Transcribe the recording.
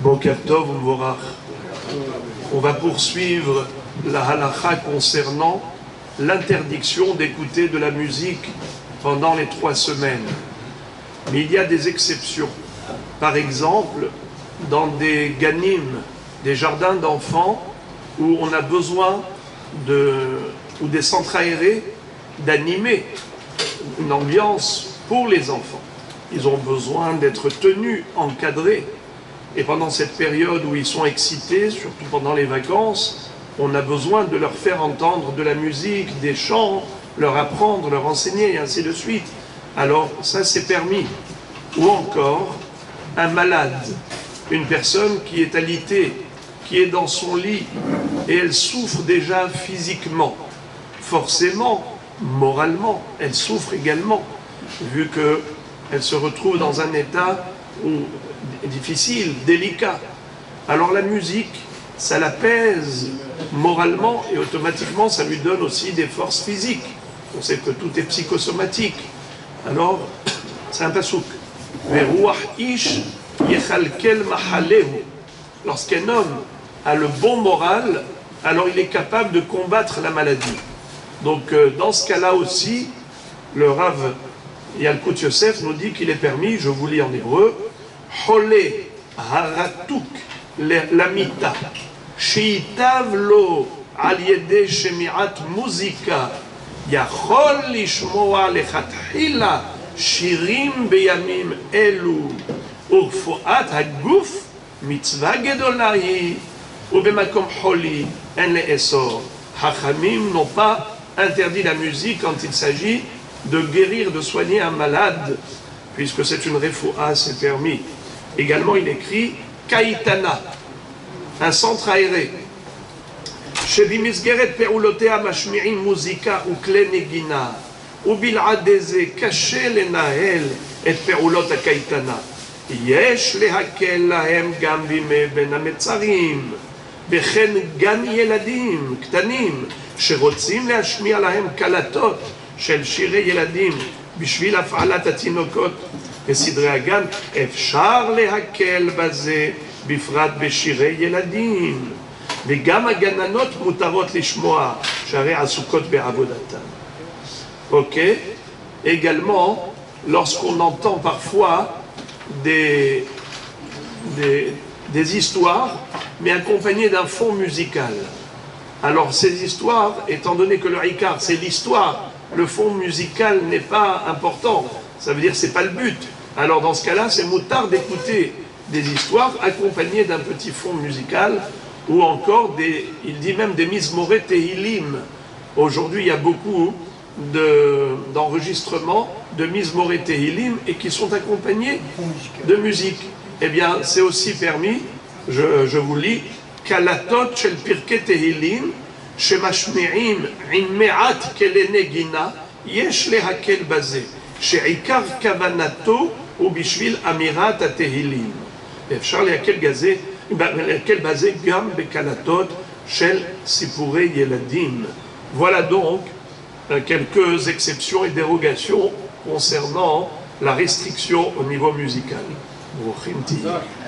Boker Tov U'Mvorach. On va poursuivre la halakha concernant l'interdiction d'écouter de la musique pendant les 3 semaines. Mais il y a des exceptions. Par exemple, dans des ganim, des jardins d'enfants, où on a besoin ou des centres aérés, d'animer une ambiance pour les enfants. Ils ont besoin d'être tenus, encadrés. Et pendant cette période où ils sont excités, surtout pendant les vacances, on a besoin de leur faire entendre de la musique, des chants, leur apprendre, leur enseigner, et ainsi de suite. Alors ça c'est permis. Ou encore, un malade, une personne qui est alitée, qui est dans son lit, et elle souffre déjà physiquement. Forcément, moralement, elle souffre également, vu qu'elle se retrouve dans un état difficile, délicat. Alors la musique, ça l'apaise moralement et automatiquement ça lui donne aussi des forces physiques. On sait que tout est psychosomatique. Alors, c'est un pasouk. Lorsqu'un homme a le bon moral, alors il est capable de combattre la maladie. Donc dans ce cas-là aussi, le Rav Yalkut Yosef nous dit qu'il est permis, je vous lis en hébreu, Hole haratuk lamita, sheitav lo al yede shemi'at muzika, yachol lishmoa lechatchila shirim beyamim elu, urfuat haguf mitzvah gedolahi, ubemakom holi en le'esor. Hachamim n'ont pas interdit la musique quand il s'agit de guérir, de soigner un malade, puisque c'est une refoua, c'est permis. Également, il écrit Kaitana, un centre aéré. שבמסגרת פעולותיה משמיעים מוזיקה וכלי נגינה, ובלעד זה קשה לנהל את פעולות הקייטנה. יש להקל להם גם בימי בין המצרים, וכן גן ילדים קטנים שרוצים להשמיע להם קלטות של שירי ילדים בשביל הפעלת התינוקות בסדרי הגן, אפשר להקל בזה בפרט בשירי ילדים, וגם הגננות מותרות לשמוע שהרי עסוקות בעבודתן. Ok. Également, lorsqu'on entend parfois des histoires, mais accompagnées d'un fond musical. Alors ces histoires, étant donné que le ikar c'est l'histoire, le fond musical n'est pas important, ça veut dire que ce n'est pas le but. Alors dans ce cas-là, c'est moutard d'écouter des histoires accompagnées d'un petit fond musical, ou encore il dit même des mizmoré tehilim. Aujourd'hui, il y a beaucoup d'enregistrements de mizmoré tehilim et qui sont accompagnés de musique. Eh bien, c'est aussi permis, je vous lis, קלטות של פרקי תהילים שמשמיעים עם מעט כלי נגינה, יש להקל בזה, שעיקר כוונתו הוא בשביל אמירת התהילים. ואפשר להקל בזה גם בקלטות של סיפורי ילדים. Voilà donc quelques exceptions et dérogations concernant la restriction au niveau musical. ברוכים תהיו.